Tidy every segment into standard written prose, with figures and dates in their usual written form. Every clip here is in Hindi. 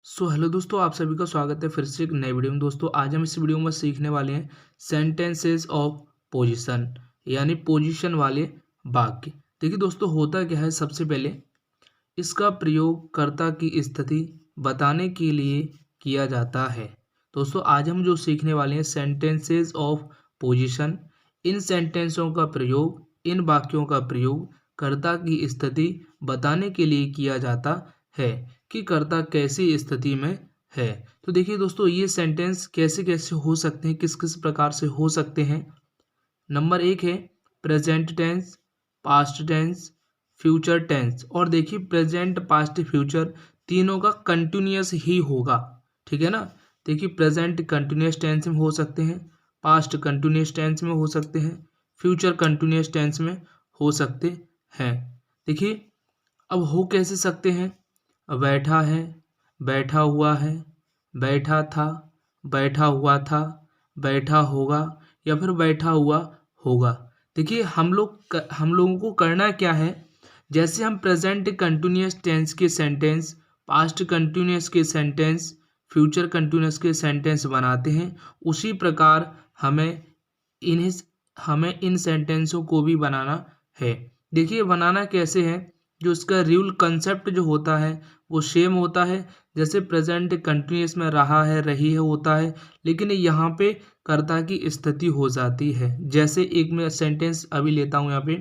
हेलो दोस्तों, आप सभी का स्वागत है फिर से एक नए वीडियो में। दोस्तों आज हम इस वीडियो में सीखने वाले हैं सेंटेंसेस ऑफ पोजीशन, यानी पोजीशन वाले वाक्य। देखिए दोस्तों, होता क्या है, सबसे पहले इसका प्रयोग कर्ता की स्थिति बताने के लिए किया जाता है। दोस्तों आज हम जो सीखने वाले हैं सेंटेंसेस ऑफ पोजीशन, इन सेंटेंसों का प्रयोग, इन वाक्यों का प्रयोग कर्ता की स्थिति बताने के लिए किया जाता है कि कर्ता कैसी स्थिति में है। तो देखिए दोस्तों, ये सेंटेंस कैसे कैसे हो सकते हैं, किस किस प्रकार से हो सकते हैं। नंबर एक है present tense, past tense, future tense. और देखिए प्रेजेंट, पास्ट, फ्यूचर तीनों का कंटिन्यूअस ही होगा, ठीक है ना। देखिए प्रेजेंट कंटिन्यूअस टेंस में हो सकते हैं, पास्ट कंटिन्यूअस टेंस में हो सकते हैं, फ्यूचर कंटिन्यूअस टेंस में हो सकते हैं। देखिए अब हो कैसे सकते हैं, बैठा है, बैठा हुआ है, बैठा था, बैठा हुआ था, बैठा होगा, या फिर बैठा हुआ होगा। देखिए हम लोगों को करना क्या है, जैसे हम प्रेजेंट कंटिन्यूअस टेंस के सेंटेंस, पास्ट कंटिन्यूअस के सेंटेंस, फ्यूचर कंटिन्यूअस के सेंटेंस बनाते हैं, उसी प्रकार हमें इन्हें हमें इन सेंटेंसों को भी बनाना है। देखिए बनाना कैसे है, जो इसका रूल कंसेप्ट जो होता है वो सेम होता है। जैसे प्रेजेंट कंटिन्यूअस में रहा है, रही है होता है, लेकिन यहाँ पे कर्ता की स्थिति हो जाती है। जैसे एक मैं सेंटेंस अभी लेता हूँ यहाँ पे,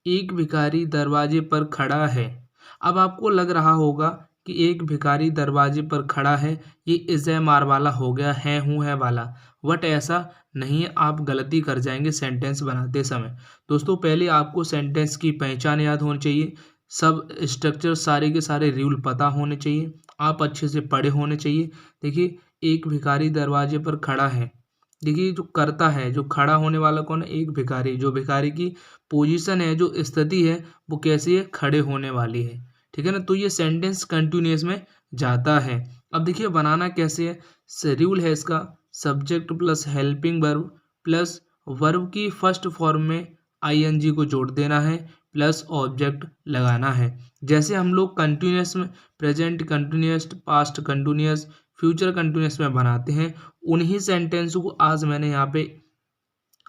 एक भिखारी दरवाजे पर खड़ा है। अब आपको लग रहा होगा कि एक भिखारी दरवाजे पर खड़ा है, ये इज ए मार वाला हो गया, है हूँ है वाला। बट ऐसा नहीं है, आप गलती कर जाएंगे सेंटेंस बनाते समय। दोस्तों पहले आपको सेंटेंस की पहचान याद होनी चाहिए, सब स्ट्रक्चर सारे के सारे रूल पता होने चाहिए, आप अच्छे से पढ़े होने चाहिए। देखिए एक भिखारी दरवाजे पर खड़ा है, देखिए जो करता है, जो खड़ा होने वाला कौन है, एक भिखारी। जो भिखारी की पोजीशन है, जो स्थिति है, वो कैसी है, खड़े होने वाली है, ठीक है ना। तो ये सेंटेंस कंटिन्यूअस में जाता है। अब देखिए बनाना कैसे है, शेड्यूल है इसका, subject plus helping verb plus verb की फर्स्ट फॉर्म में आईएनजी को जोड़ देना है, प्लस ऑब्जेक्ट लगाना है। जैसे हम लोग कंटिन्यूअस में present continuous, past continuous, future continuous में बनाते हैं, उन्हीं सेंटेंस को आज मैंने यहाँ पे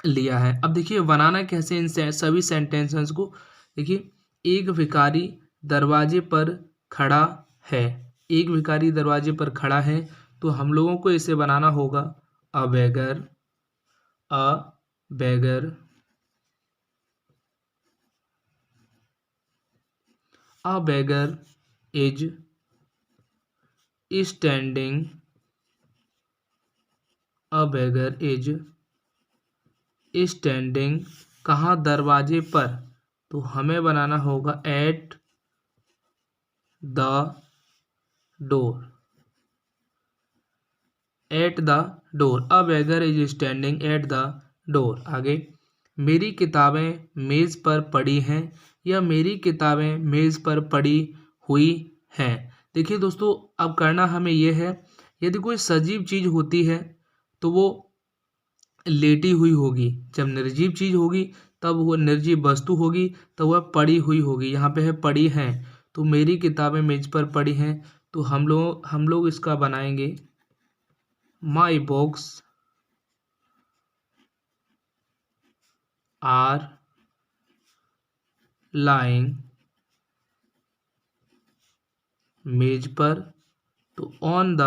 लिया है। अब देखिए बनाना कैसे इन सभी सेंटेंसेस को। देखिए एक भिखारी दरवाजे पर खड़ा है, एक भिखारी दरवाजे पर खड़ा है, तो हम लोगों को इसे बनाना होगा a beggar, a beggar, a beggar is standing, a beggar is standing कहाँ, दरवाजे पर, तो हमें बनाना होगा at the door, at the door, a beggar is standing at the door. आगे मेरी किताबें मेज़ पर पड़ी हैं, या मेरी किताबें मेज़ पर पड़ी हुई हैं। देखिए दोस्तों अब करना हमें यह है, यदि कोई सजीव चीज़ होती है तो वो लेटी हुई होगी, जब निर्जीव चीज होगी तब वो निर्जीव वस्तु होगी, तो वह पड़ी हुई होगी। यहाँ पे है पड़ी हैं, तो मेरी किताबें मेज पर पड़ी हैं, तो हम लोग इसका बनाएंगे माई बुक्स आर लाइंग, मेज पर, तो on the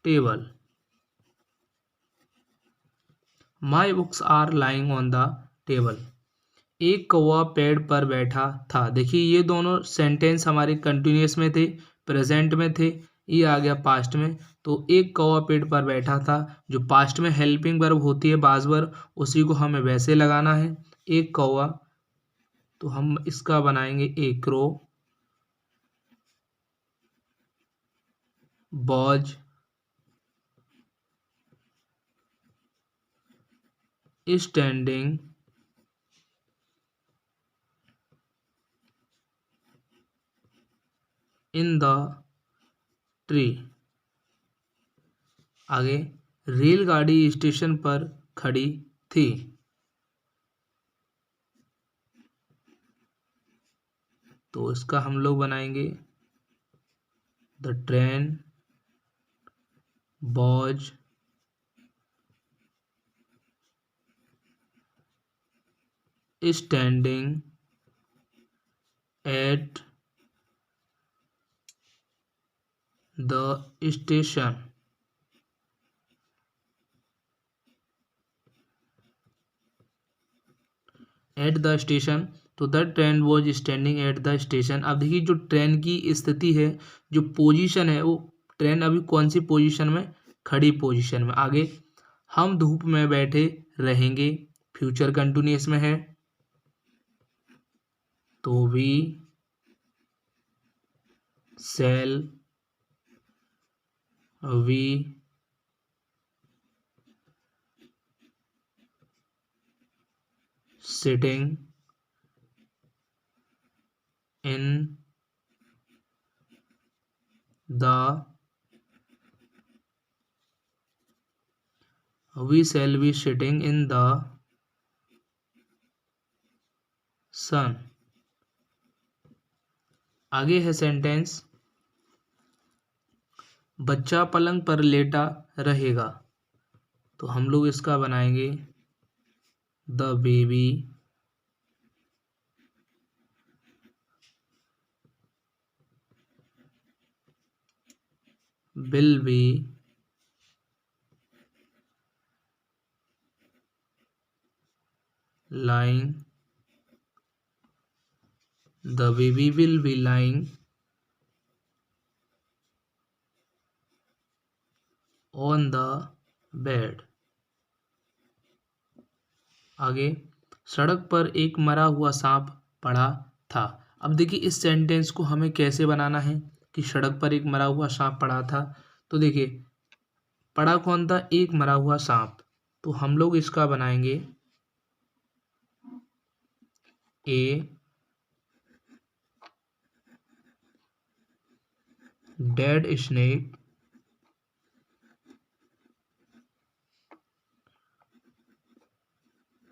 table, my books are lying on the table. एक कौवा पेड़ पर बैठा था। देखिए ये दोनों सेंटेंस हमारे कंटिन्यूअस में थे, प्रेजेंट में थे, ये आ गया पास्ट में। तो एक कौवा पेड़ पर बैठा था, जो पास्ट में हेल्पिंग वर्ब होती है, बाज वर्ब, उसी को हमें वैसे लगाना है। एक कौवा, तो हम इसका बनाएंगे एक crow, boughs standing in the tree. आगे रेलगाड़ी स्टेशन पर खड़ी थी, तो इसका हम लोग बनाएंगे the train was standing at the station. At the station, तो the train was standing at the station. अब देखिए जो ट्रेन की स्थिति है, जो पोजीशन है, वो ट्रेन अभी कौन सी पोजीशन में, खड़ी पोजीशन में। आगे हम धूप में बैठे रहेंगे, फ्यूचर कंटिन्यूअस में है, तो we shall we sitting in the we shall be sitting in the sun। आगे है सेंटेंस, बच्चा पलंग पर लेटा रहेगा, तो हम लोग इसका बनाएंगे the baby will be lying, the baby will be lying on the bed। आगे, सड़क पर एक मरा हुआ सांप पड़ा था। अब देखिए इस सेंटेंस को हमें कैसे बनाना है कि सड़क पर एक मरा हुआ सांप पड़ा था। तो देखिए पड़ा कौन था, एक मरा हुआ सांप, तो हम लोग इसका बनाएंगे a dead snake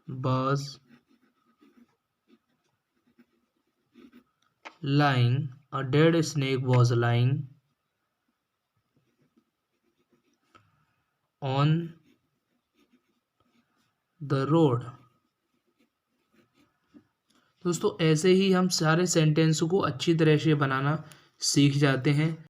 was lying, a dead snake was lying on the road। दोस्तों ऐसे ही हम सारे सेंटेंस को अच्छी तरह से बनाना सीख जाते हैं।